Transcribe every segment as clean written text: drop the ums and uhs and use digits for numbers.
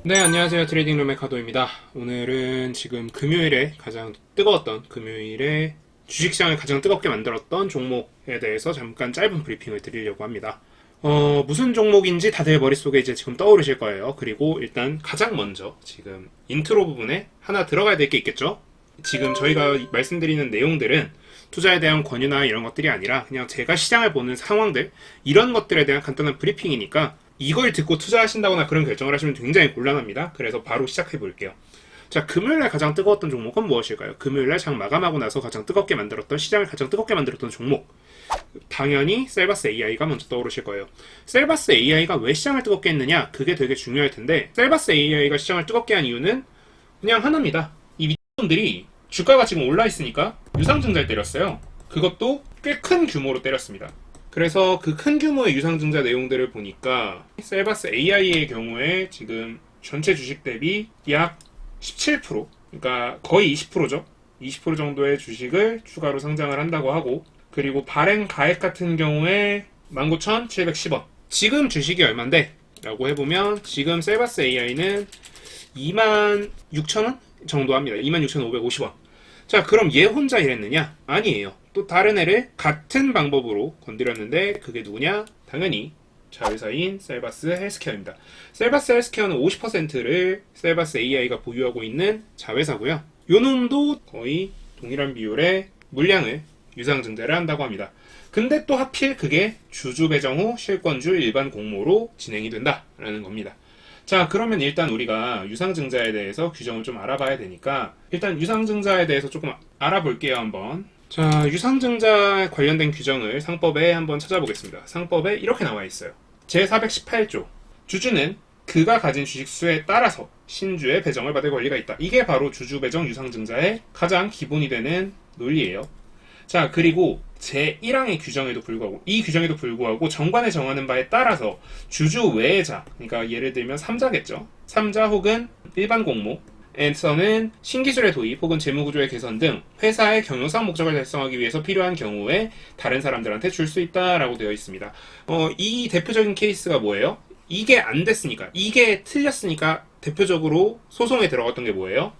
네, 안녕하세요. 트레이딩룸의 카도입니다. 오늘은 지금 금요일에 가장 뜨거웠던 금요일에 주식시장을 가장 뜨겁게 만들었던 종목에 대해서 잠깐 짧은 브리핑을 드리려고 합니다. 무슨 종목인지 다들 머릿속에 이제 지금 떠오르실 거예요. 그리고 일단 가장 먼저 지금 인트로 부분에 하나 들어가야 될 게 있겠죠? 지금 저희가 말씀드리는 내용들은 투자에 대한 권유나 이런 것들이 아니라 그냥 제가 시장을 보는 상황들, 이런 것들에 대한 간단한 브리핑이니까 이걸 듣고 투자하신다거나 그런 결정을 하시면 굉장히 곤란합니다. 그래서 바로 시작해 볼게요. 자, 금요일날 가장 뜨거웠던 종목은 무엇일까요? 금요일날 장 마감하고 나서 가장 뜨겁게 만들었던, 시장을 가장 뜨겁게 만들었던 종목. 당연히 셀바스 AI가 먼저 떠오르실 거예요. 셀바스 AI가 왜 시장을 뜨겁게 했느냐? 그게 되게 중요할 텐데, 셀바스 AI가 시장을 뜨겁게 한 이유는 그냥 하나입니다. 이 미친놈들이 주가가 지금 올라 있으니까 유상증자를 때렸어요. 그것도 꽤 큰 규모로 때렸습니다. 그래서 그 큰 규모의 유상증자 내용들을 보니까 셀바스 AI의 경우에 지금 전체 주식 대비 약 17%, 그러니까 거의 20%죠. 20% 정도의 주식을 추가로 상장을 한다고 하고, 그리고 발행 가액 같은 경우에 19,710원. 지금 주식이 얼만데? 라고 해보면 지금 셀바스 AI는 26,000원 정도 합니다. 26,550원. 자, 그럼 얘 혼자 이랬느냐? 아니에요. 또 다른 애를 같은 방법으로 건드렸는데 그게 누구냐? 당연히 자회사인 셀바스 헬스케어입니다. 셀바스 헬스케어는 50%를 셀바스 AI가 보유하고 있는 자회사고요. 요 놈도 거의 동일한 비율의 물량을 유상증자를 한다고 합니다. 근데 또 하필 그게 주주 배정 후 실권주 일반 공모로 진행이 된다라는 겁니다. 자, 그러면 일단 우리가 유상증자에 대해서 규정을 좀 알아봐야 되니까 일단 유상증자에 대해서 조금 알아볼게요, 한번. 자, 유상증자 관련된 규정을 상법에 한번 찾아보겠습니다. 상법에 이렇게 나와 있어요. 제418조. 주주는 그가 가진 주식 수에 따라서 신주의 배정을 받을 권리가 있다. 이게 바로 주주 배정 유상증자의 가장 기본이 되는 논리예요. 자, 그리고 제1항의 규정에도 불구하고, 이 규정에도 불구하고 정관에 정하는 바에 따라서 주주 외자, 그러니까 예를 들면 3자겠죠. 3자 혹은 일반 공모 에서는 신기술의 도입 혹은 재무구조의 개선 등 회사의 경영상 목적을 달성하기 위해서 필요한 경우에 다른 사람들한테 줄 수 있다라고 되어 있습니다. 이 대표적인 케이스가 뭐예요? 이게 안 됐으니까, 이게 틀렸으니까 대표적으로 소송에 들어갔던 게 뭐예요?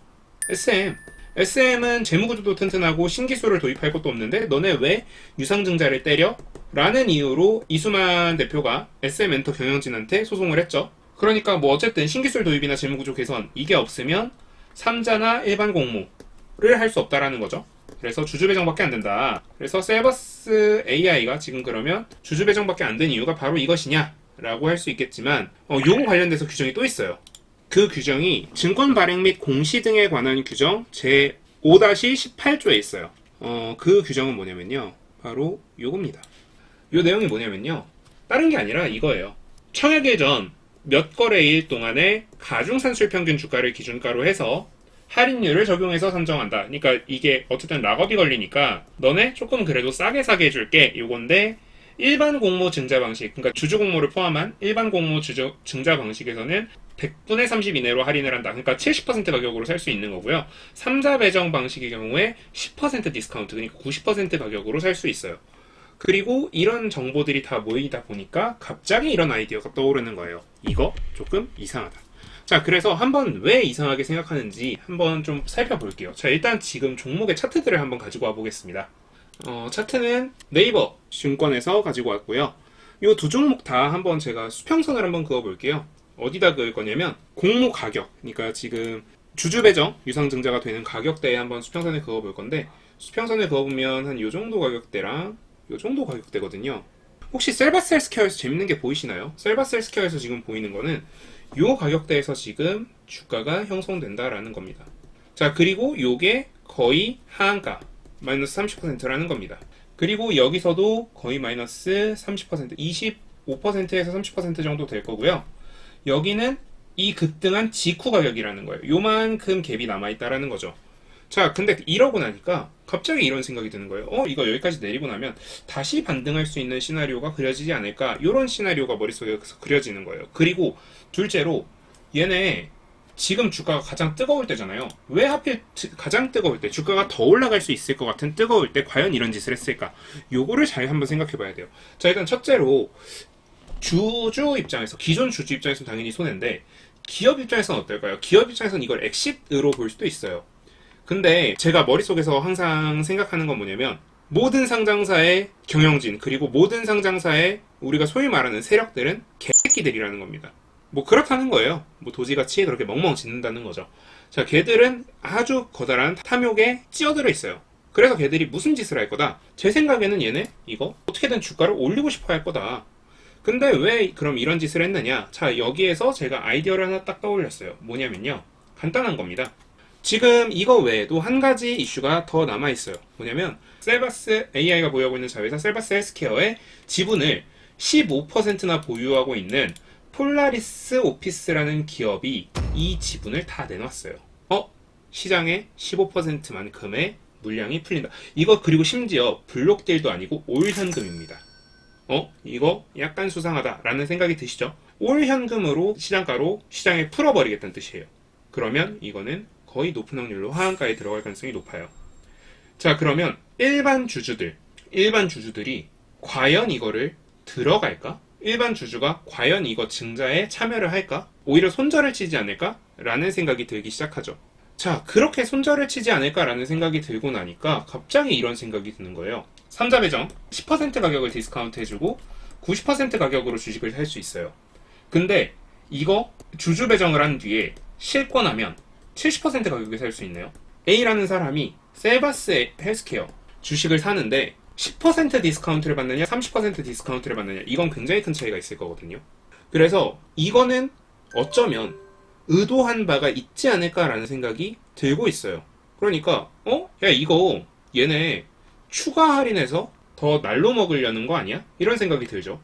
SM. SM은 재무구조도 튼튼하고 신기술을 도입할 것도 없는데 너네 왜 유상증자를 때려? 라는 이유로 이수만 대표가 SM엔터 경영진한테 소송을 했죠. 그러니까 뭐 어쨌든 신기술 도입이나 재무구조 개선 이게 없으면 3자나 일반 공모를 할 수 없다라는 거죠. 그래서 주주 배정밖에 안 된다. 그래서 셀바스 AI가 지금 그러면 주주 배정밖에 안 된 이유가 바로 이것이냐? 라고 할 수 있겠지만 요거 관련돼서 규정이 또 있어요. 그 규정이 증권 발행 및 공시 등에 관한 규정 제5-18조에 있어요. 그 규정은 뭐냐면요. 바로 요겁니다. 요 내용이 뭐냐면요. 다른 게 아니라 이거예요. 청약일 전 몇 거래일 동안의 가중산출 평균 주가를 기준가로 해서 할인율을 적용해서 산정한다. 그러니까 이게 어쨌든 락업이 걸리니까 너네 조금 그래도 싸게 사게 해줄게. 요건데 일반 공모 증자 방식, 그러니까 주주 공모를 포함한 일반 공모 증자 방식에서는 100분의 30 이내로 할인을 한다. 그러니까 70% 가격으로 살 수 있는 거고요. 3자 배정 방식의 경우에 10% 디스카운트, 그러니까 90% 가격으로 살 수 있어요. 그리고 이런 정보들이 다 모이다 보니까 갑자기 이런 아이디어가 떠오르는 거예요. 이거 조금 이상하다. 자, 그래서 한번 왜 이상하게 생각하는지 한번 좀 살펴볼게요. 자, 일단 지금 종목의 차트들을 한번 가지고 와 보겠습니다. 차트는 네이버 증권에서 가지고 왔고요. 이 두 종목 다 한번 제가 수평선을 한번 그어볼게요. 어디다 그을 거냐면 공모 가격, 그러니까 지금 주주 배정 유상증자가 되는 가격대에 한번 수평선을 그어볼 건데, 수평선을 그어보면 한 요 정도 가격대랑 요 정도 가격대거든요. 혹시 셀바스 헬스케어에서 재밌는 게 보이시나요? 셀바스 헬스케어에서 지금 보이는 거는 요 가격대에서 지금 주가가 형성된다라는 겁니다. 자, 그리고 요게 거의 하한가 마이너스 30%라는 겁니다. 그리고 여기서도 거의 마이너스 30%, 25%에서 30% 정도 될 거고요. 여기는 이 급등한 직후 가격이라는 거예요. 요만큼 갭이 남아있다라는 거죠. 자, 근데 이러고 나니까 갑자기 이런 생각이 드는 거예요. 이거 여기까지 내리고 나면 다시 반등할 수 있는 시나리오가 그려지지 않을까? 이런 시나리오가 머릿속에 그려지는 거예요. 그리고 둘째로 얘네 지금 주가가 가장 뜨거울 때잖아요. 왜 하필 가장 뜨거울 때, 주가가 더 올라갈 수 있을 것 같은 뜨거울 때 과연 이런 짓을 했을까? 요거를 잘 한번 생각해 봐야 돼요. 자, 일단 첫째로 주주 입장에서, 기존 주주 입장에서는 당연히 손해인데 기업 입장에서는 어떨까요? 기업 입장에서는 이걸 엑싯으로 볼 수도 있어요. 근데 제가 머릿속에서 항상 생각하는 건 뭐냐면 모든 상장사의 경영진 그리고 모든 상장사의 우리가 소위 말하는 세력들은 개새끼들이라는 겁니다. 뭐 그렇다는 거예요. 뭐 도지같이 그렇게 멍멍 짖는다는 거죠. 자, 걔들은 아주 커다란 탐욕에 찌어들어 있어요. 그래서 걔들이 무슨 짓을 할 거다? 제 생각에는 얘네 이거 어떻게든 주가를 올리고 싶어 할 거다. 근데 왜 그럼 이런 짓을 했느냐? 자, 여기에서 제가 아이디어를 하나 딱 떠올렸어요. 뭐냐면요. 간단한 겁니다. 지금 이거 외에도 한 가지 이슈가 더 남아있어요. 뭐냐면 셀바스 AI가 보유하고 있는 자회사 셀바스 헬스케어의 지분을 15%나 보유하고 있는 폴라리스 오피스라는 기업이 이 지분을 다 내놨어요. 시장에 15%만큼의 물량이 풀린다. 이거 그리고 심지어 블록딜도 아니고 올 현금입니다. 이거 약간 수상하다라는 생각이 드시죠? 올 현금으로 시장가로 시장에 풀어버리겠다는 뜻이에요. 그러면 이거는 거의 높은 확률로 하한가에 들어갈 가능성이 높아요. 자, 그러면 일반 주주들이 과연 이거를 들어갈까? 일반 주주가 과연 이거 증자에 참여를 할까? 오히려 손절을 치지 않을까? 라는 생각이 들기 시작하죠. 자, 그렇게 손절을 치지 않을까라는 생각이 들고 나니까 갑자기 이런 생각이 드는 거예요. 삼자배정 10% 가격을 디스카운트 해주고 90% 가격으로 주식을 살 수 있어요. 근데 이거 주주 배정을 한 뒤에 실권하면 70% 가격에 살 수 있네요. A라는 사람이 셀바스 헬스케어 주식을 사는데 10% 디스카운트를 받느냐 30% 디스카운트를 받느냐 이건 굉장히 큰 차이가 있을 거거든요. 그래서 이거는 어쩌면 의도한 바가 있지 않을까라는 생각이 들고 있어요. 그러니까 야 이거 얘네 추가 할인해서 더 날로 먹으려는 거 아니야? 이런 생각이 들죠.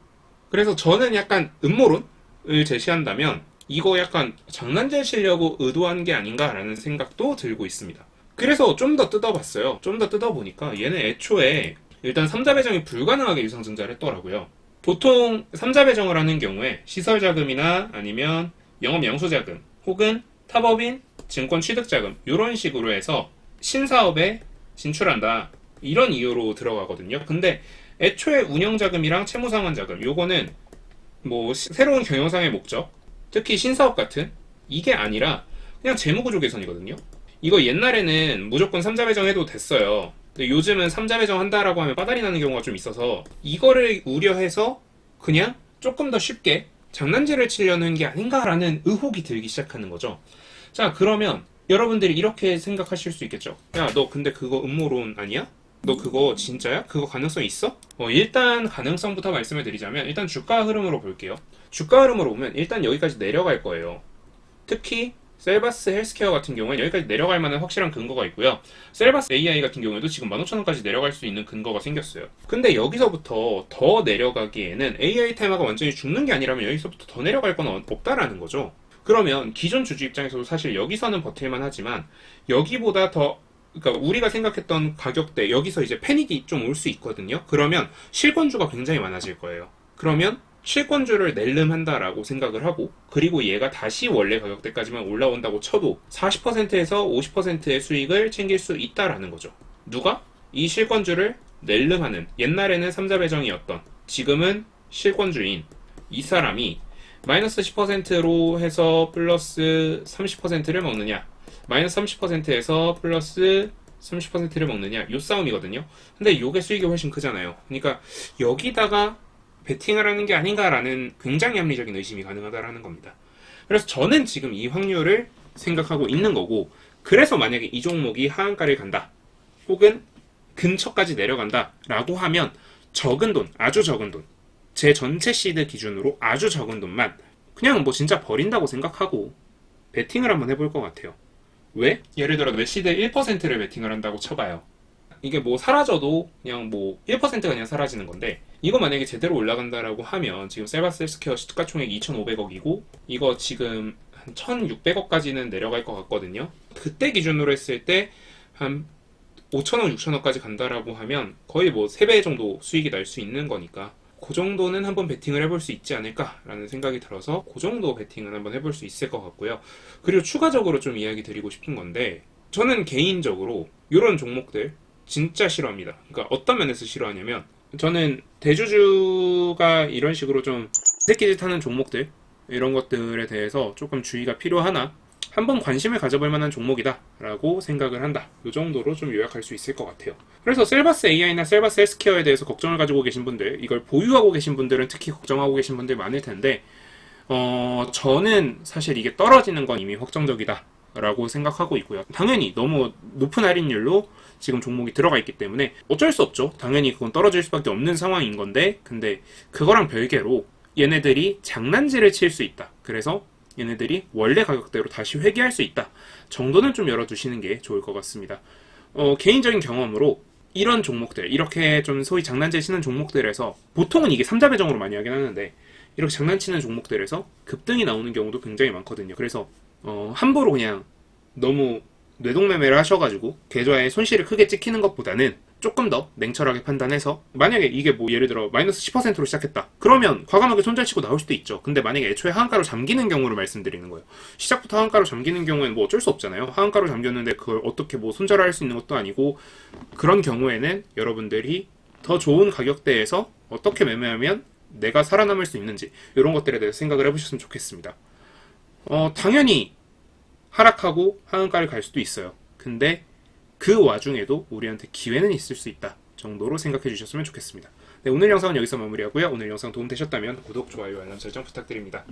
그래서 저는 약간 음모론을 제시한다면 이거 약간 장난질 치려고 의도한 게 아닌가라는 생각도 들고 있습니다. 그래서 좀 더 뜯어봤어요. 좀 더 뜯어보니까 얘네 애초에 일단 3자 배정이 불가능하게 유상증자를 했더라고요. 보통 3자 배정을 하는 경우에 시설자금이나 아니면 영업 양수자금 혹은 타법인 증권 취득자금 이런 식으로 해서 신사업에 진출한다 이런 이유로 들어가거든요. 근데 애초에 운영자금이랑 채무상환자금 요거는 뭐 새로운 경영상의 목적 특히 신사업 같은 이게 아니라 그냥 재무구조 개선이거든요. 이거 옛날에는 무조건 3자 배정해도 됐어요. 근데 요즘은 3자 배정 한다라고 하면 빠다리 나는 경우가 좀 있어서 이거를 우려해서 그냥 조금 더 쉽게 장난질을 치려는 게 아닌가라는 의혹이 들기 시작하는 거죠. 자, 그러면 여러분들이 이렇게 생각하실 수 있겠죠. 야, 너 근데 그거 음모론 아니야? 너 그거 진짜야? 그거 가능성 있어? 일단 가능성부터 말씀을 드리자면 일단 주가 흐름으로 볼게요. 주가 흐름으로 보면 일단 여기까지 내려갈 거예요. 특히 셀바스 헬스케어 같은 경우에는 여기까지 내려갈 만한 확실한 근거가 있고요. 셀바스 AI 같은 경우에도 지금 15,000원까지 내려갈 수 있는 근거가 생겼어요. 근데 여기서부터 더 내려가기에는 AI 테마가 완전히 죽는 게 아니라면 여기서부터 더 내려갈 건 없다라는 거죠. 그러면 기존 주주 입장에서도 사실 여기서는 버틸만 하지만 여기보다 더 그러니까 우리가 생각했던 가격대 여기서 이제 패닉이 좀 올 수 있거든요. 그러면 실권주가 굉장히 많아질 거예요. 그러면 실권주를 낼름한다라고 생각을 하고 그리고 얘가 다시 원래 가격대까지만 올라온다고 쳐도 40%에서 50%의 수익을 챙길 수 있다라는 거죠. 누가? 이 실권주를 낼름하는 옛날에는 3자 배정이었던 지금은 실권주인 이 사람이 마이너스 10%로 해서 플러스 30%를 먹느냐 마이너스 30%에서 플러스 30%를 먹느냐 요 싸움이거든요. 근데 요게 수익이 훨씬 크잖아요. 그러니까 여기다가 베팅을 하는 게 아닌가라는 굉장히 합리적인 의심이 가능하다라는 겁니다. 그래서 저는 지금 이 확률을 생각하고 있는 거고 그래서 만약에 이 종목이 하한가를 간다 혹은 근처까지 내려간다 라고 하면 적은 돈, 아주 적은 돈 제 전체 시드 기준으로 아주 적은 돈만 그냥 뭐 진짜 버린다고 생각하고 베팅을 한번 해볼 것 같아요. 왜? 예를 들어 내 시드 1%를 베팅을 한다고 쳐봐요. 이게 뭐 사라져도 그냥 뭐 1%가 그냥 사라지는 건데 이거 만약에 제대로 올라간다라고 하면 지금 셀바스 헬스케어 시가총액 2,500억이고 이거 지금 한 1,600억까지는 내려갈 것 같거든요. 그때 기준으로 했을 때 한 5,000억, 6,000억까지 간다라고 하면 거의 뭐 3배 정도 수익이 날 수 있는 거니까 그 정도는 한번 베팅을 해볼 수 있지 않을까라는 생각이 들어서 그 정도 베팅은 한번 해볼 수 있을 것 같고요. 그리고 추가적으로 좀 이야기 드리고 싶은 건데 저는 개인적으로 이런 종목들 진짜 싫어합니다. 그러니까 어떤 면에서 싫어하냐면 저는 대주주가 이런 식으로 좀 새끼짓 하는 종목들을 이런 것들에 대해서 조금 주의가 필요하나 한번 관심을 가져볼 만한 종목이다 라고 생각을 한다. 이 정도로 좀 요약할 수 있을 것 같아요. 그래서 셀바스 AI나 셀바스 헬스케어에 대해서 걱정을 가지고 계신 분들, 이걸 보유하고 계신 분들은 특히 걱정하고 계신 분들 많을 텐데 저는 사실 이게 떨어지는 건 이미 확정적이다 라고 생각하고 있고요. 당연히 너무 높은 할인율로 지금 종목이 들어가 있기 때문에 어쩔 수 없죠. 당연히 그건 떨어질 수밖에 없는 상황인 건데, 근데 그거랑 별개로 얘네들이 장난질을 칠 수 있다. 그래서 얘네들이 원래 가격대로 다시 회귀할 수 있다 정도는 좀 열어두시는 게 좋을 것 같습니다. 개인적인 경험으로 이런 종목들, 이렇게 좀 소위 장난질 치는 종목들에서 보통은 이게 3자 배정으로 많이 하긴 하는데, 이렇게 장난치는 종목들에서 급등이 나오는 경우도 굉장히 많거든요. 그래서 함부로 그냥 너무 뇌동매매를 하셔가지고 계좌에 손실을 크게 찍히는 것보다는 조금 더 냉철하게 판단해서, 만약에 이게 뭐 예를 들어 마이너스 10%로 시작했다 그러면 과감하게 손절치고 나올 수도 있죠. 근데 만약에 애초에 하한가로 잠기는 경우를 말씀드리는 거예요. 시작부터 하한가로 잠기는 경우에는 뭐 어쩔 수 없잖아요. 하한가로 잠겼는데 그걸 어떻게 뭐 손절할 수 있는 것도 아니고, 그런 경우에는 여러분들이 더 좋은 가격대에서 어떻게 매매하면 내가 살아남을 수 있는지 이런 것들에 대해서 생각을 해보셨으면 좋겠습니다. 당연히 하락하고 하한가를 갈 수도 있어요. 근데 그 와중에도 우리한테 기회는 있을 수 있다 정도로 생각해 주셨으면 좋겠습니다. 네, 오늘 영상은 여기서 마무리하고요. 오늘 영상 도움되셨다면 구독, 좋아요, 알람 설정 부탁드립니다.